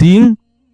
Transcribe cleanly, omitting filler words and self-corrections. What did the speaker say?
3